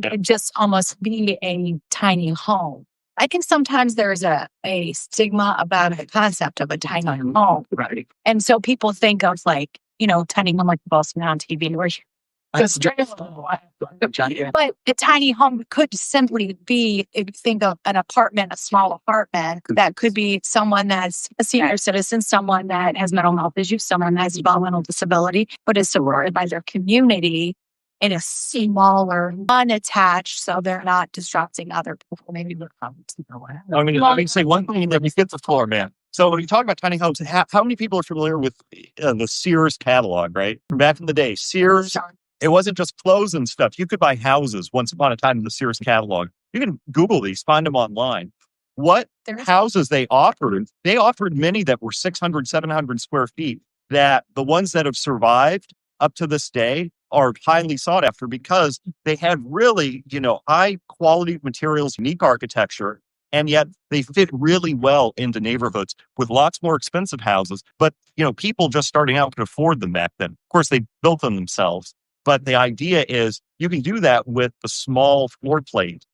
could just almost be a tiny home. I think sometimes there's a stigma about the concept of a tiny home. Right. And so people think of like, tiny home like you've all seen on TV where but a tiny home could simply be, if you think of an apartment, a small apartment, that could be someone that's a senior citizen, someone that has mental health issues, someone that has developmental disability, but is supported by their community in a smaller, unattached, so they're not disrupting other people. Maybe they're I mean, say one thing that we get the floor, man. So when you talk about tiny homes, how many people are familiar with the Sears catalog, right? From back in the day, Sears, it wasn't just clothes and stuff. You could buy houses once upon a time in the Sears catalog. You can Google these, find them online. What houses they offered many that were 600, 700 square feet, that the ones that have survived up to this day are highly sought after because they had really, high quality materials, unique architecture, and yet they fit really well into neighborhoods with lots more expensive houses. But, people just starting out could afford them back then. Of course, they built them themselves. But the idea is you can do that with a small floor plate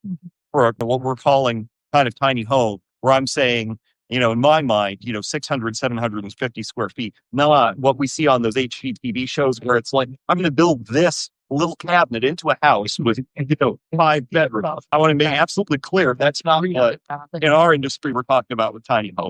for what we're calling kind of tiny home, where I'm saying, in my mind, 600, 750 square feet. Not what we see on those HGTV shows where it's like, I'm going to build this little cabinet into a house with, 5 bedrooms. I want to make absolutely clear that's not what in our industry we're talking about with tiny homes.